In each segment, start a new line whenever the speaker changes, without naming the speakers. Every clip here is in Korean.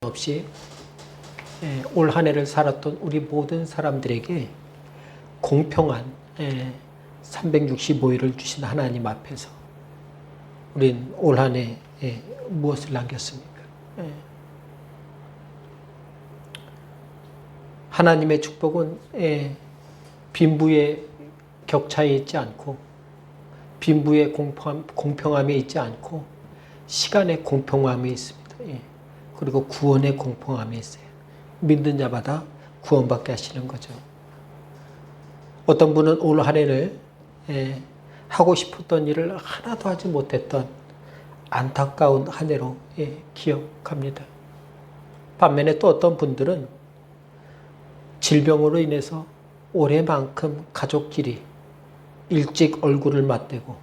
없이 올 한 해를 살았던 우리 모든 사람들에게 공평한 365일을 주신 하나님 앞에서 우린 올 한 해 무엇을 남겼습니까? 하나님의 축복은 빈부의 격차에 있지 않고 빈부의 공평함에 있지 않고 시간의 공평함에 있습니다. 그리고 구원의 공평함에 있어요. 믿는 자마다 구원받게 하시는 거죠. 어떤 분은 올 한 해를 하고 싶었던 일을 하나도 하지 못했던 안타까운 한 해로 기억합니다. 반면에 또 어떤 분들은 질병으로 인해서 올해만큼 가족끼리 일찍 얼굴을 맞대고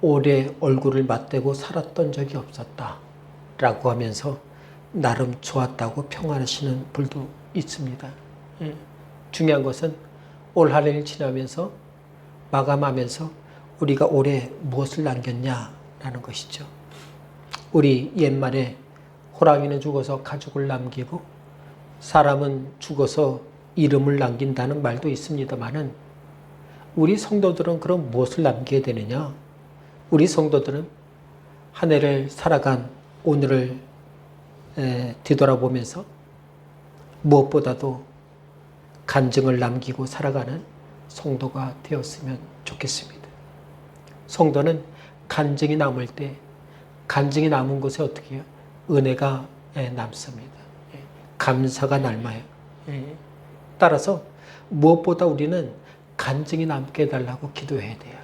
오래 얼굴을 맞대고 살았던 적이 없었다 라고 하면서 나름 좋았다고 평안하시는 분도 있습니다. 중요한 것은 올 한 해를 지나면서 마감하면서 우리가 올해 무엇을 남겼냐라는 것이죠. 우리 옛말에 호랑이는 죽어서 가죽을 남기고 사람은 죽어서 이름을 남긴다는 말도 있습니다만은 우리 성도들은 그럼 무엇을 남겨야 되느냐? 우리 성도들은 한 해를 살아간 오늘을 뒤돌아보면서 무엇보다도 간증을 남기고 살아가는 성도가 되었으면 좋겠습니다. 성도는 간증이 남을 때 간증이 남은 곳에 어떻게 해요? 은혜가 남습니다. 감사가 남아요. 따라서 무엇보다 우리는 간증이 남게 해달라고 기도해야 돼요.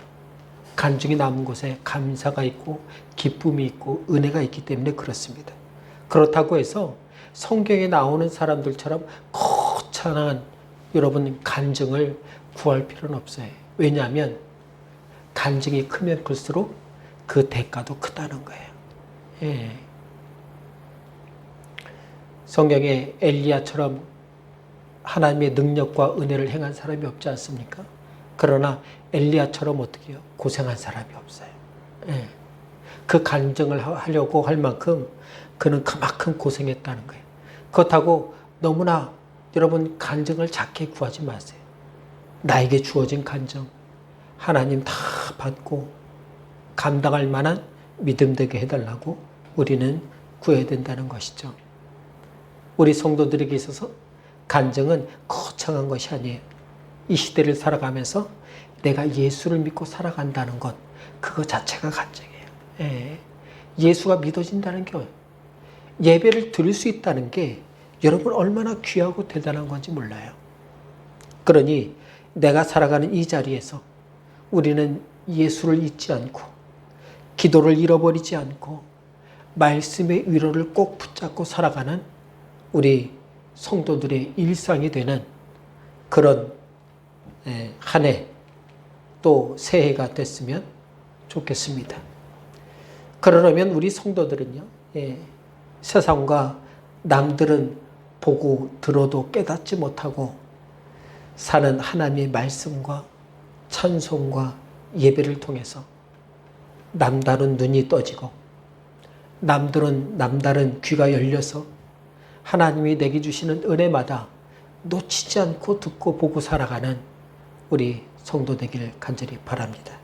간증이 남은 곳에 감사가 있고 기쁨이 있고 은혜가 있기 때문에 그렇습니다. 그렇다고 해서 성경에 나오는 사람들처럼 거창한 여러분 간증을 구할 필요는 없어요. 왜냐하면 간증이 크면 클수록 그 대가도 크다는 거예요. 성경에 엘리야처럼 하나님의 능력과 은혜를 행한 사람이 없지 않습니까? 그러나 엘리야처럼 어떻게 해요? 고생한 사람이 없어요. 그 간증을 하려고 할 만큼 그는 그만큼 고생했다는 거예요. 그렇다고 너무나 여러분 간증을 작게 구하지 마세요. 나에게 주어진 간증 하나님 다 받고 감당할 만한 믿음 되게 해달라고 우리는 구해야 된다는 것이죠. 우리 성도들에게 있어서 간증은 거창한 것이 아니에요. 이 시대를 살아가면서 내가 예수를 믿고 살아간다는 것, 그거 자체가 간증이에요. 예수가 믿어진다는 게 예배를 드릴 수 있다는 게 여러분 얼마나 귀하고 대단한 건지 몰라요. 그러니 내가 살아가는 이 자리에서 우리는 예수를 잊지 않고 기도를 잃어버리지 않고 말씀의 위로를 꼭 붙잡고 살아가는 우리 성도들의 일상이 되는 그런 한 해 또 새해가 됐으면 좋겠습니다. 그러려면 우리 성도들은요, 세상과 남들은 보고 들어도 깨닫지 못하고 사는 하나님의 말씀과 찬송과 예배를 통해서 남다른 눈이 떠지고 남다른 귀가 열려서 하나님이 내게 주시는 은혜마다 놓치지 않고 듣고 보고 살아가는 우리 성도 되기를 간절히 바랍니다.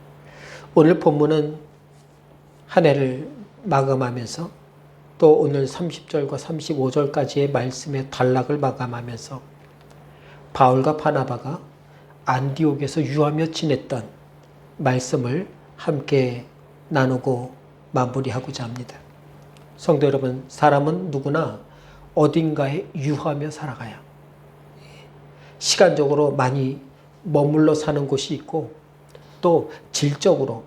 오늘 본문은 한 해를 마감하면서 또 오늘 30절과 35절까지의 말씀의 단락을 마감하면서 바울과 바나바가 안디옥에서 유하며 지냈던 말씀을 함께 나누고 마무리하고자 합니다. 성도 여러분, 사람은 누구나 어딘가에 유하며 살아가요. 시간적으로 많이 머물러 사는 곳이 있고 또 질적으로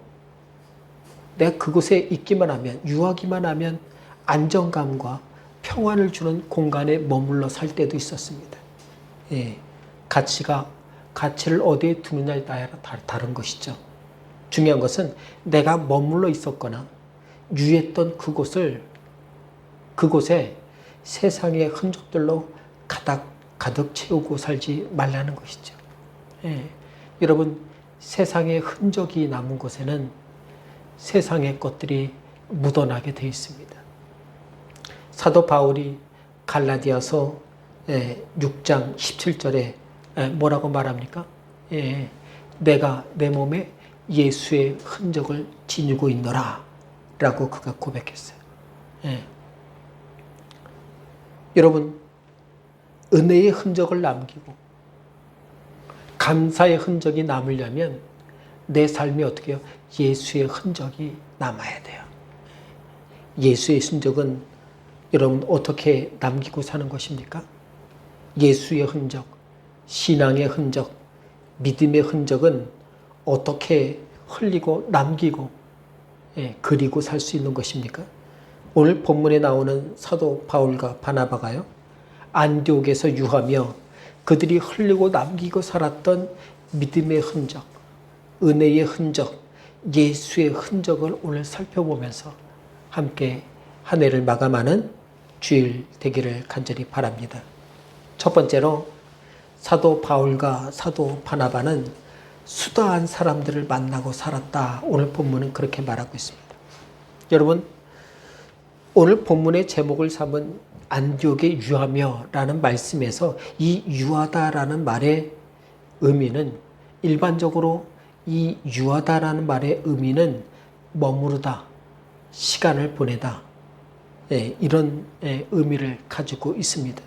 내가 그곳에 있기만 하면 유하기만 하면 안정감과 평안을 주는 공간에 머물러 살 때도 있었습니다. 가치를 어디에 두느냐에 따라 다른 것이죠. 중요한 것은 내가 머물러 있었거나 유했던 그곳에 세상의 흔적들로 가득 채우고 살지 말라는 것이죠. 여러분, 세상의 흔적이 남은 곳에는 세상의 것들이 묻어나게 되어 있습니다. 사도 바울이 갈라디아서 6장 17절에 뭐라고 말합니까? 내가 내 몸에 예수의 흔적을 지니고 있노라 라고 그가 고백했어요. 여러분, 은혜의 흔적을 남기고 감사의 흔적이 남으려면 내 삶이 어떻게 해요? 예수의 흔적이 남아야 돼요. 예수의 흔적은 여러분 어떻게 남기고 사는 것입니까? 예수의 흔적, 신앙의 흔적, 믿음의 흔적은 어떻게 흘리고 남기고 그리고 살 수 있는 것입니까? 오늘 본문에 나오는 사도 바울과 바나바가요, 안디옥에서 유하며 그들이 흘리고 남기고 살았던 믿음의 흔적, 은혜의 흔적, 예수의 흔적을 오늘 살펴보면서 함께 한 해를 마감하는 주일 되기를 간절히 바랍니다. 첫 번째로 사도 바울과 사도 바나바는 수다한 사람들을 만나고 살았다. 오늘 본문은 그렇게 말하고 있습니다. 여러분, 오늘 본문의 제목을 삼은 안디옥에 유하며 라는 말씀에서 이 유하다라는 말의 의미는 일반적으로 이 유하다라는 말의 의미는 머무르다, 시간을 보내다, 이런 의미를 가지고 있습니다.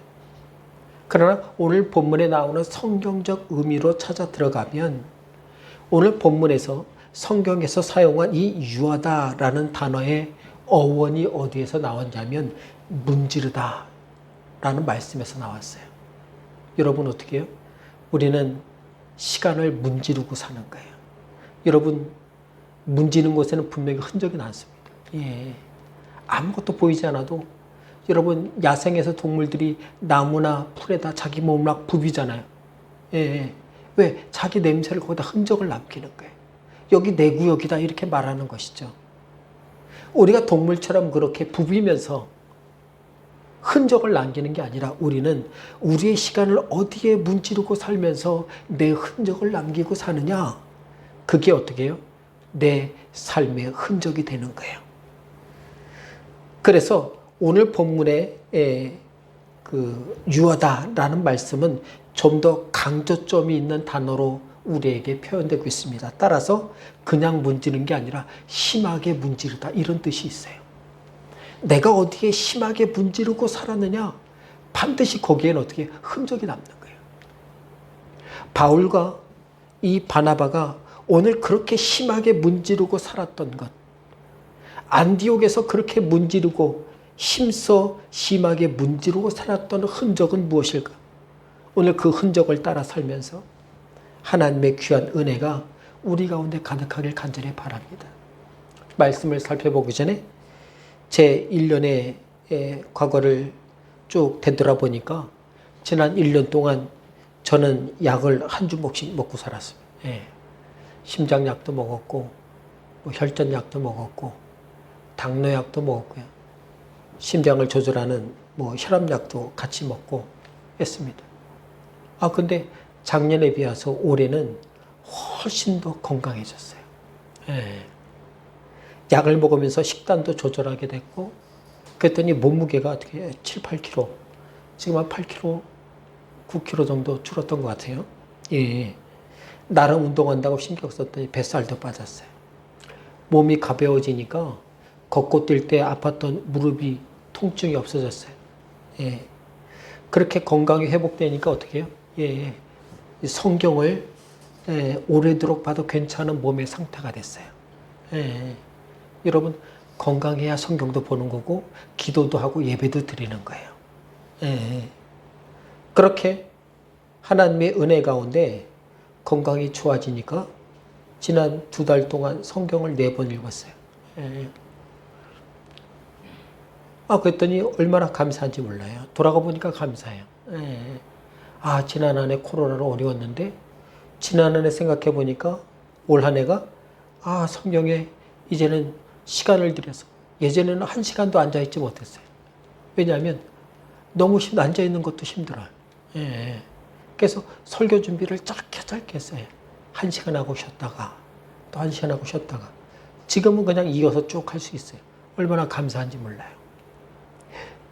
그러나 오늘 본문에 나오는 성경적 의미로 찾아 들어가면 오늘 본문에서 성경에서 사용한 이 유하다라는 단어의 어원이 어디에서 나왔냐면 문지르다 라는 말씀에서 나왔어요. 여러분 어떻게 해요? 우리는 시간을 문지르고 사는 거예요. 여러분, 문지는 곳에는 분명히 흔적이 남습니다. 아무것도 보이지 않아도 여러분, 야생에서 동물들이 나무나 풀에다 자기 몸을 막 부비잖아요. 왜? 자기 냄새를 거기다 흔적을 남기는 거예요. 여기 내 구역이다 이렇게 말하는 것이죠. 우리가 동물처럼 그렇게 부비면서 흔적을 남기는 게 아니라 우리는 우리의 시간을 어디에 문지르고 살면서 내 흔적을 남기고 사느냐? 그게 어떻게 해요? 내 삶의 흔적이 되는 거예요. 그래서 오늘 본문에 그 유하다라는 말씀은 좀 더 강조점이 있는 단어로 우리에게 표현되고 있습니다. 따라서 그냥 문지르는 게 아니라 심하게 문지르다 이런 뜻이 있어요. 내가 어디에 심하게 문지르고 살았느냐? 반드시 거기에는 어떻게 흔적이 남는 거예요. 바울과 이 바나바가 오늘 그렇게 심하게 문지르고 살았던 것, 안디옥에서 그렇게 문지르고 힘써 심하게 문지르고 살았던 흔적은 무엇일까? 오늘 그 흔적을 따라 살면서 하나님의 귀한 은혜가 우리 가운데 가득하길 간절히 바랍니다. 말씀을 살펴보기 전에 제 1년의 과거를 쭉 되돌아보니까 지난 1년 동안 저는 약을 한 주먹씩 먹고 살았습니다. 심장약도 먹었고 혈전약도 먹었고 당뇨약도 먹었고요. 심장을 조절하는 혈압약도 같이 먹고 했습니다. 근데 작년에 비해서 올해는 훨씬 더 건강해졌어요. 약을 먹으면서 식단도 조절하게 됐고, 그랬더니 몸무게가 어떻게 7, 8kg, 지금 한 8kg, 9kg 정도 줄었던 것 같아요. 나름 운동한다고 신경 썼더니 뱃살도 빠졌어요. 몸이 가벼워지니까 걷고 뛸 때 아팠던 무릎이 통증이 없어졌어요. 그렇게 건강이 회복되니까 어떻게 해요? 성경을 오래도록 봐도 괜찮은 몸의 상태가 됐어요. 여러분, 건강해야 성경도 보는 거고 기도도 하고 예배도 드리는 거예요. 그렇게 하나님의 은혜 가운데 건강이 좋아지니까 지난 2달 동안 성경을 4번 읽었어요. 그랬더니 얼마나 감사한지 몰라요. 돌아가 보니까 감사해요. 지난 한 해 코로나로 어려웠는데 지난 한 해 생각해 보니까 올 한 해가 성경에 이제는 시간을 들여서 예전에는 1시간도 앉아있지 못했어요. 왜냐하면 너무 앉아있는 것도 힘들어요. 그래서 설교 준비를 짧게 했어요. 1시간 하고 쉬었다가 또 1시간 하고 쉬었다가 지금은 그냥 이어서 쭉 할 수 있어요. 얼마나 감사한지 몰라요.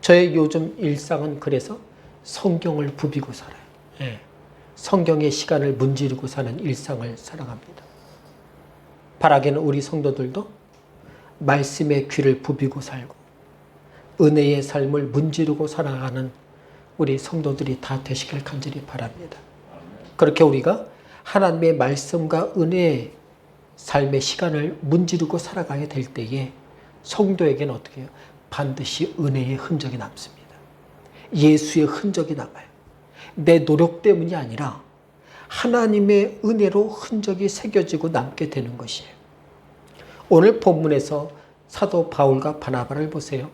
저의 요즘 일상은 그래서 성경을 부비고 살아요. 예. 성경의 시간을 문지르고 사는 일상을 살아갑니다. 바라기는 우리 성도들도 말씀의 귀를 부비고 살고 은혜의 삶을 문지르고 살아가는 우리 성도들이 다 되시길 간절히 바랍니다. 그렇게 우리가 하나님의 말씀과 은혜의 삶의 시간을 문지르고 살아가게 될 때에 성도에게는 어떻게 해요? 반드시 은혜의 흔적이 남습니다. 예수의 흔적이 남아요. 내 노력 때문이 아니라 하나님의 은혜로 흔적이 새겨지고 남게 되는 것이에요. 오늘 본문에서 사도 바울과 바나바를 보세요.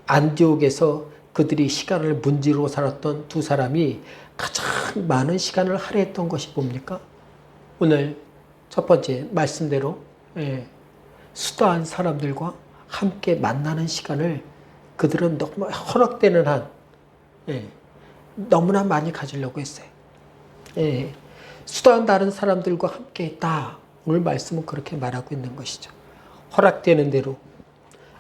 안디옥에서 그들이 시간을 문지르고 살았던 두 사람이 가장 많은 시간을 할애했던 것이 뭡니까? 오늘 첫 번째 말씀대로 수다한 사람들과 함께 만나는 시간을 그들은 너무 허락되는 한 너무나 많이 가지려고 했어요. 수다한 다른 사람들과 함께 했다. 오늘 말씀은 그렇게 말하고 있는 것이죠. 허락되는 대로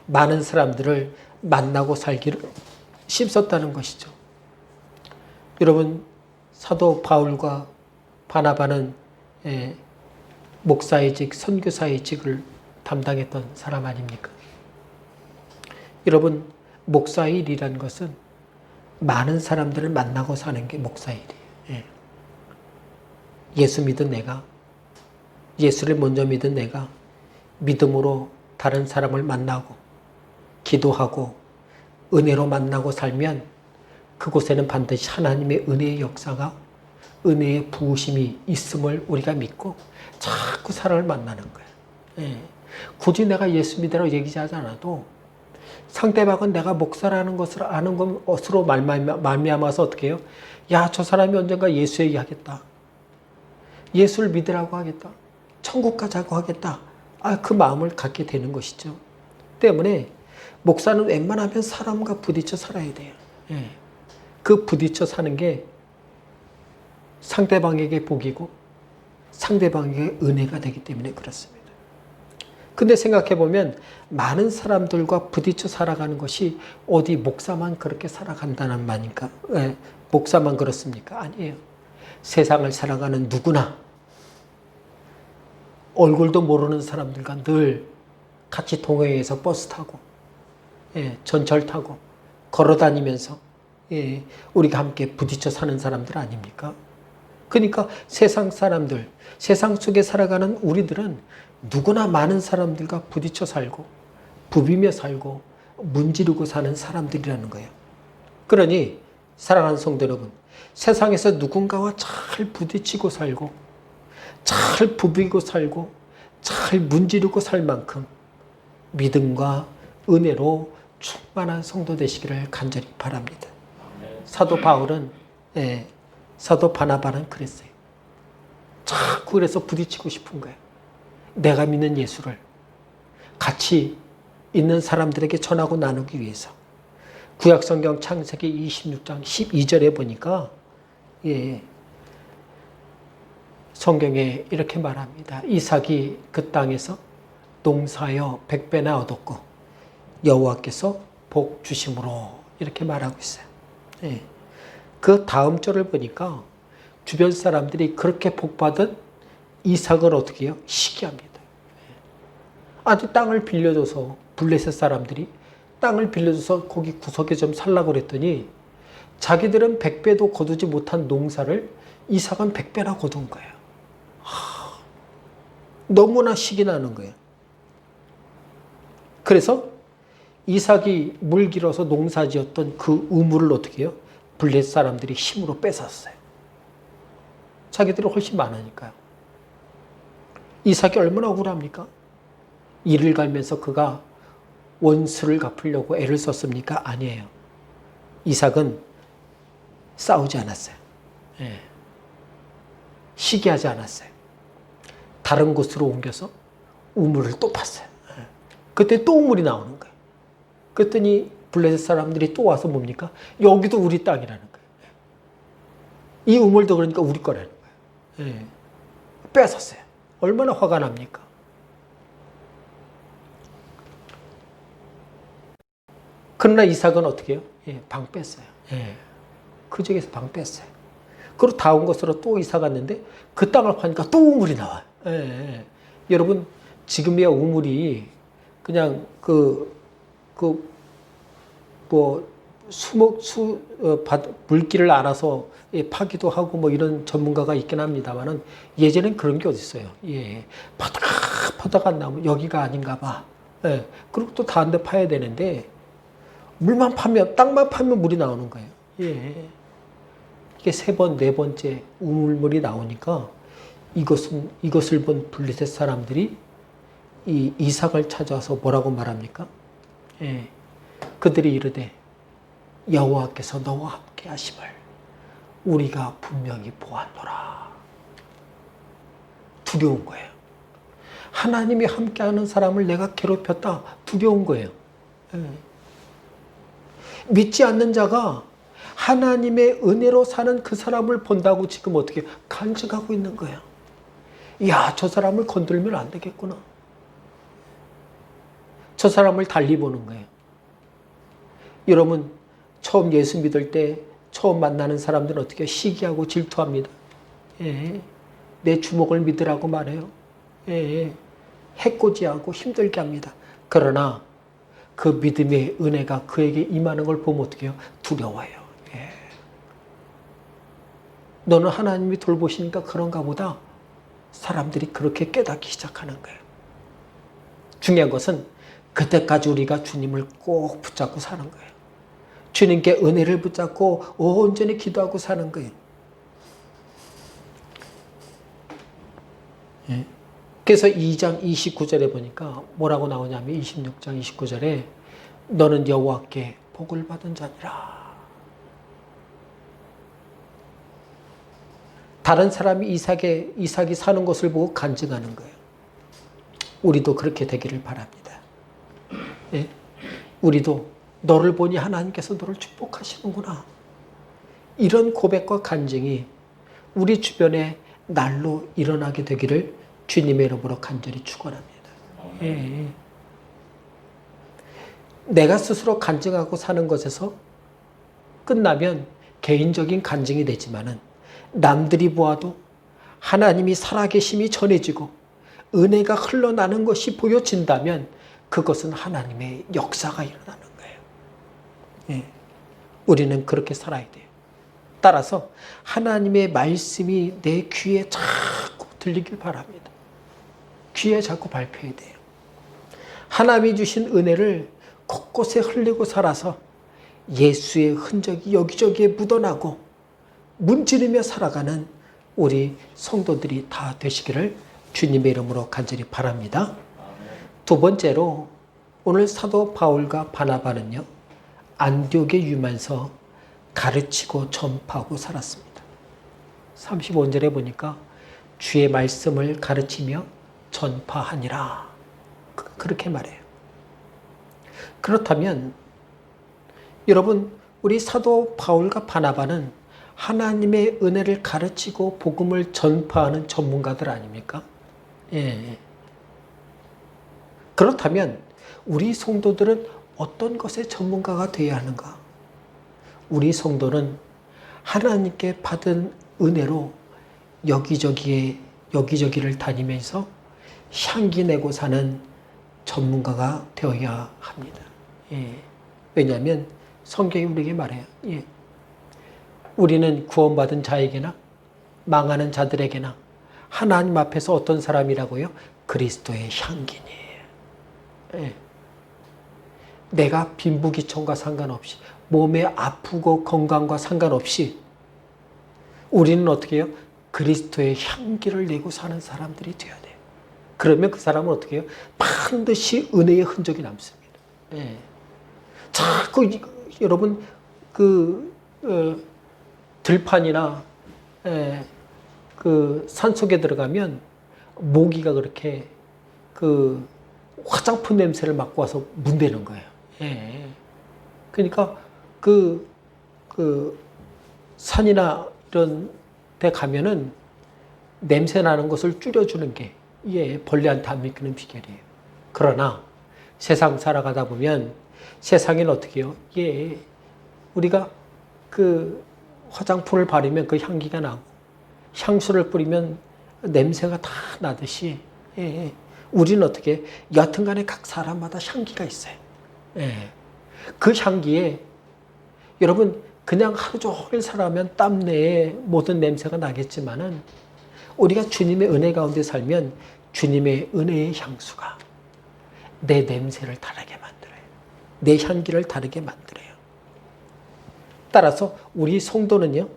많은 사람들을 만나고 살기를 힘썼다는 것이죠. 여러분, 사도 바울과 바나바는 목사의 직, 선교사의 직을 담당했던 사람 아닙니까? 여러분, 목사의 일이란 것은 많은 사람들을 만나고 사는 게 목사의 일이에요. 예수 믿은 내가, 예수를 먼저 믿은 내가 믿음으로 다른 사람을 만나고 기도하고 은혜로 만나고 살면 그곳에는 반드시 하나님의 은혜의 역사가, 은혜의 부으심이 있음을 우리가 믿고 자꾸 사람을 만나는 거예요. 굳이 내가 예수 믿으라고 얘기하지 않아도 상대방은 내가 목사라는 것을 아는 것으로 말미암아서 어떻게 해요? 야, 저 사람이 언젠가 예수 얘기하겠다. 예수를 믿으라고 하겠다. 천국 가자고 하겠다. 그 마음을 갖게 되는 것이죠. 때문에 목사는 웬만하면 사람과 부딪혀 살아야 돼요. 그 부딪혀 사는 게 상대방에게 복이고 상대방에게 은혜가 되기 때문에 그렇습니다. 근데 생각해보면 많은 사람들과 부딪혀 살아가는 것이 어디 목사만 그렇게 살아간다는 말입니까? 목사만 그렇습니까? 아니에요. 세상을 살아가는 누구나 얼굴도 모르는 사람들과 늘 같이 동행해서 버스 타고 전철 타고 걸어 다니면서 우리가 함께 부딪혀 사는 사람들 아닙니까? 그러니까 세상 사람들, 세상 속에 살아가는 우리들은 누구나 많은 사람들과 부딪혀 살고 부비며 살고 문지르고 사는 사람들이라는 거예요. 그러니 사랑하는 성도 여러분, 세상에서 누군가와 잘 부딪히고 살고 잘 부비고 살고 잘 문지르고 살 만큼 믿음과 은혜로 충만한 성도 되시기를 간절히 바랍니다. 사도 바울은 사도 바나바는 그랬어요. 자꾸 그래서 부딪히고 싶은 거예요. 내가 믿는 예수를 같이 있는 사람들에게 전하고 나누기 위해서. 구약성경 창세기 26장 12절에 보니까 성경에 이렇게 말합니다. 이삭이 그 땅에서 농사하여 100배나 얻었고 여호와께서 복 주심으로 이렇게 말하고 있어요. 그 다음 절을 보니까 주변 사람들이 그렇게 복받은 이삭을 어떻게 해요? 시기합니다. 아주 땅을 빌려줘서 블레셋 사람들이 땅을 빌려줘서 거기 구석에 좀 살라고 그랬더니 자기들은 100배도 거두지 못한 농사를 이삭은 100배나 거둔 거예요. 너무나 시기 나는 거예요. 그래서 이삭이 물 길어서 농사 지었던 그 우물을 어떻게 해요? 블레셋 사람들이 힘으로 뺏었어요. 자기들이 훨씬 많으니까요. 이삭이 얼마나 억울합니까? 이를 갈면서 그가 원수를 갚으려고 애를 썼습니까? 아니에요. 이삭은 싸우지 않았어요. 시기하지 않았어요. 다른 곳으로 옮겨서 우물을 또 팠어요. 그때 또 우물이 나오는 거예요. 그랬더니 블레셋 사람들이 또 와서 뭡니까? 여기도 우리 땅이라는 거예요. 이 우물도 그러니까 우리 거라는 거예요. 뺏었어요. 얼마나 화가 납니까? 그러나 이삭은 어떻게 해요? 예, 방 뺐어요. 예. 그 지역에서 방 뺐어요. 그리고 다 온 곳으로 또 이사 갔는데 그 땅을 파니까 또 우물이 나와요. 예, 예. 여러분, 지금이야 우물이 그냥 뭐, 물기를 알아서 예, 파기도 하고 뭐 이런 전문가가 있긴 합니다만은 예전엔 그런 게 어딨어요. 예. 파다가 나면 여기가 아닌가 봐. 예. 그리고 또 다른 데 파야 되는데 땅만 파면 물이 나오는 거예요. 예. 이게 세 번, 네 번째 우물물이 나오니까 이것을 본 블레셋 사람들이 이 이삭을 찾아와서 뭐라고 말합니까? 예. 그들이 이르되 여호와께서 너와 함께 하심을 우리가 분명히 보았노라. 두려운 거예요. 하나님이 함께하는 사람을 내가 괴롭혔다. 두려운 거예요. 예. 믿지 않는 자가 하나님의 은혜로 사는 그 사람을 본다고 지금 어떻게 간증하고 있는 거예요. 야, 저 사람을 건들면 안 되겠구나. 저 사람을 달리 보는 거예요. 여러분, 처음 예수 믿을 때 처음 만나는 사람들은 어떻게 시기하고 질투합니다. 예. 내 주먹을 믿으라고 말해요. 예. 해코지하고 힘들게 합니다. 그러나 그 믿음의 은혜가 그에게 임하는 걸 보면 어떻게 해요? 두려워요. 예. 너는 하나님이 돌보시니까 그런가 보다. 사람들이 그렇게 깨닫기 시작하는 거예요. 중요한 것은 그때까지 우리가 주님을 꼭 붙잡고 사는 거예요. 주님께 은혜를 붙잡고 온전히 기도하고 사는 거예요. 예. 그래서 2장 29절에 보니까 뭐라고 나오냐면 26장 29절에 너는 여호와께 복을 받은 자니라. 다른 사람이 이삭이 사는 것을 보고 간증하는 거예요. 우리도 그렇게 되기를 바랍니다. 예? 우리도 너를 보니 하나님께서 너를 축복하시는구나. 이런 고백과 간증이 우리 주변에 날로 일어나게 되기를 주님의 이름으로 간절히 축원합니다. 예. 내가 스스로 간증하고 사는 것에서 끝나면 개인적인 간증이 되지만은 남들이 보아도 하나님이 살아계심이 전해지고 은혜가 흘러나는 것이 보여진다면 그것은 하나님의 역사가 일어나는 거예요. 예. 우리는 그렇게 살아야 돼요. 따라서 하나님의 말씀이 내 귀에 자꾸 들리길 바랍니다. 귀에 자꾸 발표해야 돼요. 하나님이 주신 은혜를 곳곳에 흘리고 살아서 예수의 흔적이 여기저기에 묻어나고 문지르며 살아가는 우리 성도들이 다 되시기를 주님의 이름으로 간절히 바랍니다. 두 번째로 오늘 사도 바울과 바나바는요, 안디옥에 유면서 가르치고 전파하고 살았습니다. 35절에 보니까 주의 말씀을 가르치며 전파하니라. 그렇게 말해요. 그렇다면 여러분, 우리 사도 바울과 바나바는 하나님의 은혜를 가르치고 복음을 전파하는 전문가들 아닙니까? 예. 그렇다면 우리 성도들은 어떤 것의 전문가가 되어야 하는가? 우리 성도는 하나님께 받은 은혜로 여기저기를 다니면서 향기 내고 사는 전문가가 되어야 합니다. 예. 왜냐하면 성경이 우리에게 말해요. 예. 우리는 구원받은 자에게나 망하는 자들에게나 하나님 앞에서 어떤 사람이라고요? 그리스도의 향기니에요. 예. 내가 빈부귀천과 상관없이 몸에 아프고 건강과 상관없이 우리는 어떻게 해요? 그리스도의 향기를 내고 사는 사람들이 되어야 돼요. 그러면 그 사람은 어떻게 해요? 반드시 은혜의 흔적이 남습니다. 예. 자꾸 여러분 들판이나 그 산속에 들어가면 모기가 그렇게 그 화장품 냄새를 맡고 와서 문대는 거예요. 예. 그러니까 그 산이나 이런 데 가면은 냄새 나는 것을 줄여주는 게 벌레한테 안 먹히는 비결이에요. 그러나 세상 살아가다 보면 세상에는 어떻게 해요? 우리가 그 화장품을 바르면 그 향기가 나고 향수를 뿌리면 냄새가 다 나듯이 우리는 어떻게 여튼간에 각 사람마다 향기가 있어요. 그 향기에 여러분 그냥 하루 종일 살아면 땀내에 모든 냄새가 나겠지만은 우리가 주님의 은혜 가운데 살면 주님의 은혜의 향수가 내 냄새를 다르게 만들어요. 내 향기를 다르게 만들어요. 따라서 우리 성도는요,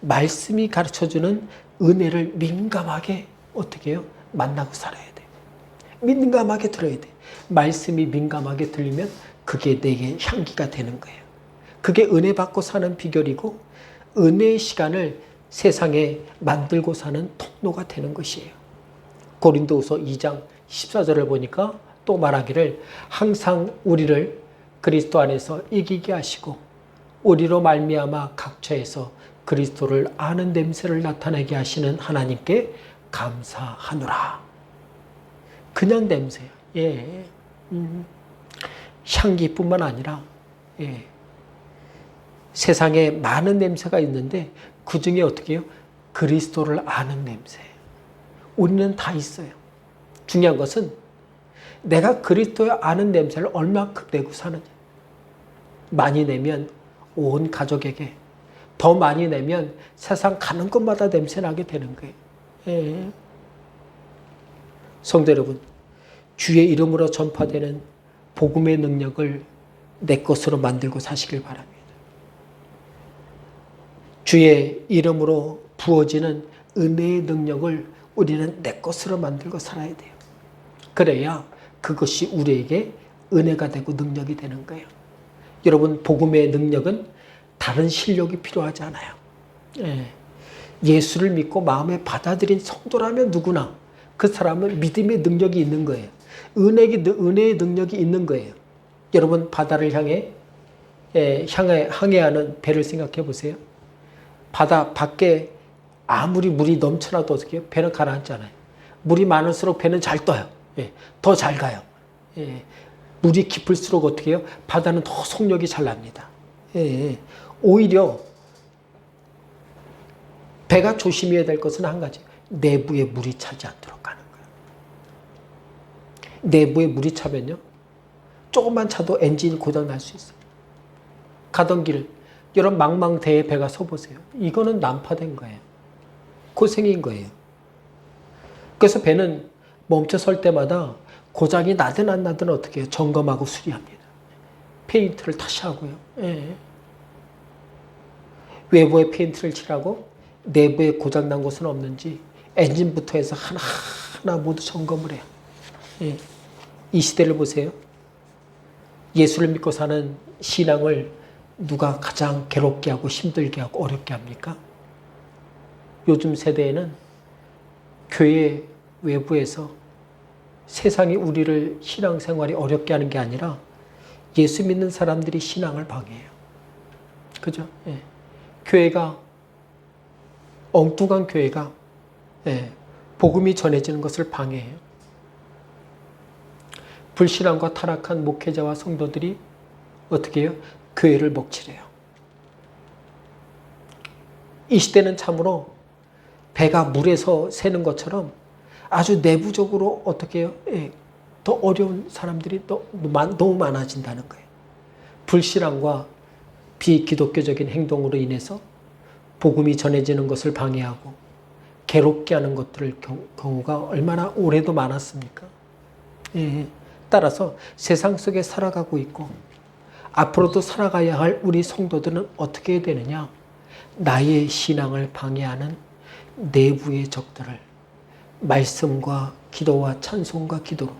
말씀이 가르쳐주는 은혜를 민감하게 어떻게 해요? 만나고 살아야 돼요. 민감하게 들어야 돼요. 말씀이 민감하게 들리면 그게 내게 향기가 되는 거예요. 그게 은혜 받고 사는 비결이고 은혜의 시간을 세상에 만들고 사는 통로가 되는 것이에요. 고린도후서 2장 14절을 보니까 또 말하기를 항상 우리를 그리스도 안에서 이기게 하시고 우리로 말미암아 각처에서 그리스도를 아는 냄새를 나타내게 하시는 하나님께 감사하노라. 그냥 냄새야. 향기뿐만 아니라 세상에 많은 냄새가 있는데 그 중에 어떻게 해요? 그리스도를 아는 냄새. 우리는 다 있어요. 중요한 것은 내가 그리스도를 아는 냄새를 얼마큼 내고 사느냐. 많이 내면 온 가족에게, 더 많이 내면 세상 가는 곳마다 냄새 나게 되는 거예요. 성도 여러분, 주의 이름으로 전파되는 복음의 능력을 내 것으로 만들고 사시길 바랍니다. 주의 이름으로 부어지는 은혜의 능력을 우리는 내 것으로 만들고 살아야 돼요. 그래야 그것이 우리에게 은혜가 되고 능력이 되는 거예요. 여러분, 복음의 능력은 다른 실력이 필요하지 않아요. 예수를 믿고 마음에 받아들인 성도라면 누구나 그 사람은 믿음의 능력이 있는 거예요. 은혜의 능력이 있는 거예요. 여러분, 바다를 항해하는 배를 생각해 보세요. 바다 밖에 아무리 물이 넘쳐나도 어떻게 해요? 배는 가라앉잖아요. 물이 많을수록 배는 잘 떠요. 더 잘 가요. 물이 깊을수록 어떻게 해요? 바다는 더 속력이 잘 납니다. 오히려 배가 조심해야 될 것은 한 가지. 내부에 물이 차지 않도록 하는 거예요. 내부에 물이 차면요, 조금만 차도 엔진이 고장 날 수 있어요. 가던 길, 여러분 망망대해 배가 서보세요. 이거는 난파된 거예요. 고생인 거예요. 그래서 배는 멈춰 설 때마다 고장이 나든 안 나든 어떻게 해요? 점검하고 수리합니다. 페인트를 다시 하고요. 외부에 페인트를 칠하고 내부에 고장 난 곳은 없는지 엔진부터 해서 하나하나 모두 점검을 해요. 이 시대를 보세요. 예수를 믿고 사는 신앙을 누가 가장 괴롭게 하고 힘들게 하고 어렵게 합니까? 요즘 세대에는 교회 외부에서 세상이 우리를 신앙생활이 어렵게 하는 게 아니라 예수 믿는 사람들이 신앙을 방해해요. 그죠? 교회가, 엉뚱한 교회가 복음이 전해지는 것을 방해해요. 불신앙과 타락한 목회자와 성도들이 어떻게 해요? 교회를 먹칠해요. 이 시대는 참으로 배가 물에서 새는 것처럼 아주 내부적으로 어떻게 해요? 더 어려운 사람들이 너무 많아진다는 거예요. 불신앙과 비기독교적인 행동으로 인해서 복음이 전해지는 것을 방해하고 괴롭게 하는 것들을 경우가 얼마나 올해도 많았습니까? 따라서 세상 속에 살아가고 있고 앞으로도 살아가야 할 우리 성도들은 어떻게 해야 되느냐? 나의 신앙을 방해하는 내부의 적들을 말씀과 기도와 찬송과 기도로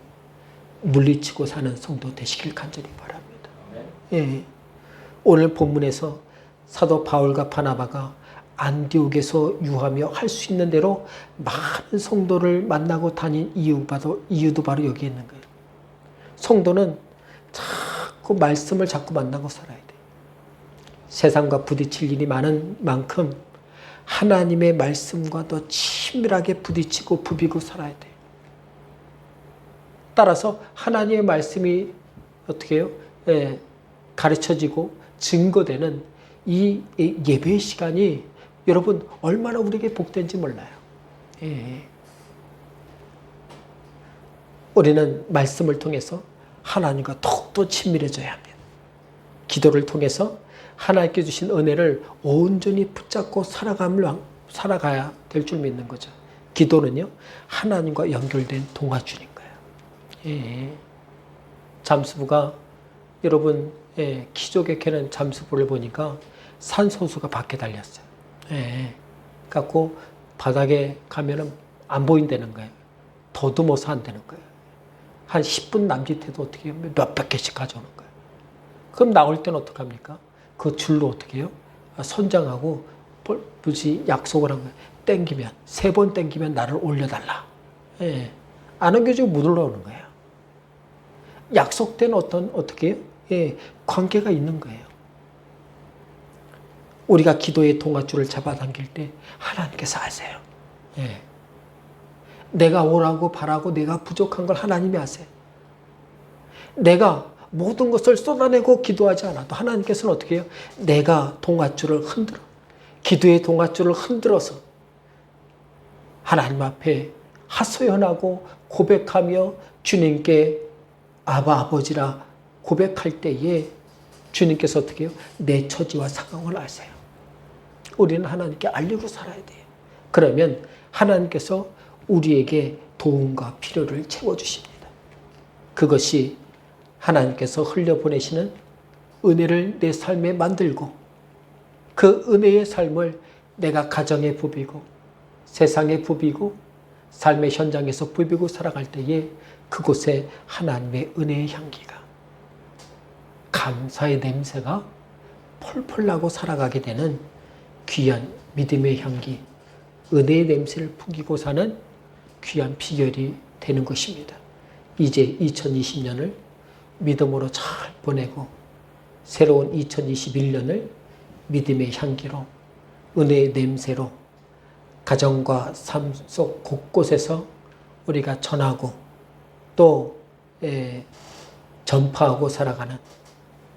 물리치고 사는 성도 되시길 간절히 바랍니다. 오늘 본문에서 사도 바울과 바나바가 안디옥에서 유하며 할 수 있는 대로 많은 성도를 만나고 다닌 이유도 바로 여기 있는 거예요. 성도는 자꾸 말씀을 자꾸 만나고 살아야 돼요. 세상과 부딪힐 일이 많은 만큼 하나님의 말씀과 더 친밀하게 부딪히고 부비고 살아야 돼요. 따라서 하나님의 말씀이 어떻게 해요? 가르쳐지고 증거되는 이 예배의 시간이 여러분 얼마나 우리에게 복된지 몰라요. 예. 우리는 말씀을 통해서 하나님과 더욱더 친밀해져야 합니다. 기도를 통해서 하나님께 주신 은혜를 온전히 붙잡고 살아가야 될 줄 믿는 거죠. 기도는요, 하나님과 연결된 동화줄인 거예요. 예. 잠수부가 여러분 키조개 캐는 잠수부를 보니까 산소수가 밖에 달렸어요. 예. 갖고 바닥에 가면은 안 보인다는 거예요. 더듬어서 안 되는 거예요. 한 10분 남짓해도 어떻게 해요? 몇백 개씩 가져오는 거예요. 그럼 나올 때는 어떡합니까? 그 줄로 어떻게 해요? 선장하고 무지 약속을 한 거예요. 땡기면, 3번 땡기면 나를 올려달라. 예. 안 옮겨지고 못 올라오는 거예요. 약속된 어떻게 해요? 예. 관계가 있는 거예요. 우리가 기도의 동아줄을 잡아당길 때 하나님께서 아세요. 예. 내가 오라고 바라고 내가 부족한 걸 하나님이 아세요. 내가 모든 것을 쏟아내고 기도하지 않아도 하나님께서는 어떻게 해요? 내가 동아줄을 흔들어. 기도의 동아줄을 흔들어서 하나님 앞에 하소연하고 고백하며 주님께 아바 아버지라 고백할 때에 주님께서 어떻게 해요? 내 처지와 상황을 아세요. 우리는 하나님께 알리고 살아야 돼요. 그러면 하나님께서 우리에게 도움과 필요를 채워주십니다. 그것이 하나님께서 흘려보내시는 은혜를 내 삶에 만들고 그 은혜의 삶을 내가 가정에 부비고 세상에 부비고 삶의 현장에서 부비고 살아갈 때에 그곳에 하나님의 은혜의 향기가 감사의 냄새가 펄펄 나고 살아가게 되는 귀한 믿음의 향기, 은혜의 냄새를 풍기고 사는 귀한 비결이 되는 것입니다. 이제 2020년을 믿음으로 잘 보내고 새로운 2021년을 믿음의 향기로 은혜의 냄새로 가정과 삶 속 곳곳에서 우리가 전하고 또 전파하고 살아가는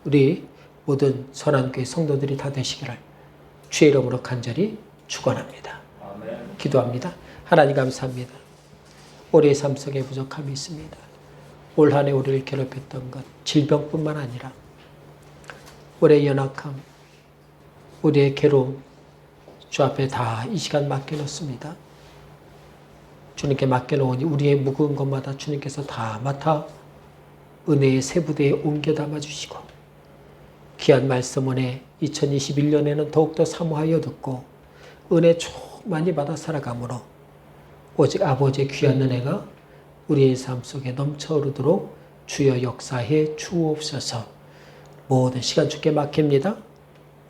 우리 모든 선한교회 성도들이 다 되시기를 주의 이름으로 간절히 축원합니다. 아멘. 기도합니다. 하나님 감사합니다. 올해의 삶 속에 부족함이 있습니다. 올 한 해 우리를 괴롭혔던 것, 질병뿐만 아니라 올해의 연약함, 우리의 괴로움, 주 앞에 다 이 시간 맡겨놓습니다. 주님께 맡겨놓으니 우리의 무거운 것마다 주님께서 다 맡아 은혜의 새 부대에 옮겨 담아주시고 귀한 말씀 은혜 2021년에는 더욱더 사모하여 듣고 은혜 충만히 받아 살아가므로 오직 아버지의 귀한 은혜가 우리의 삶 속에 넘쳐 흐르도록 주여 역사해 주옵소서. 모든 시간 주께 맡깁니다.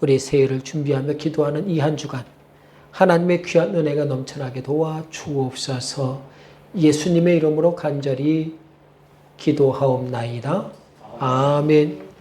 우리 새해를 준비하며 기도하는 이 한 주간 하나님의 귀한 은혜가 넘쳐나게 도와 주옵소서. 예수님의 이름으로 간절히 기도하옵나이다. 아멘.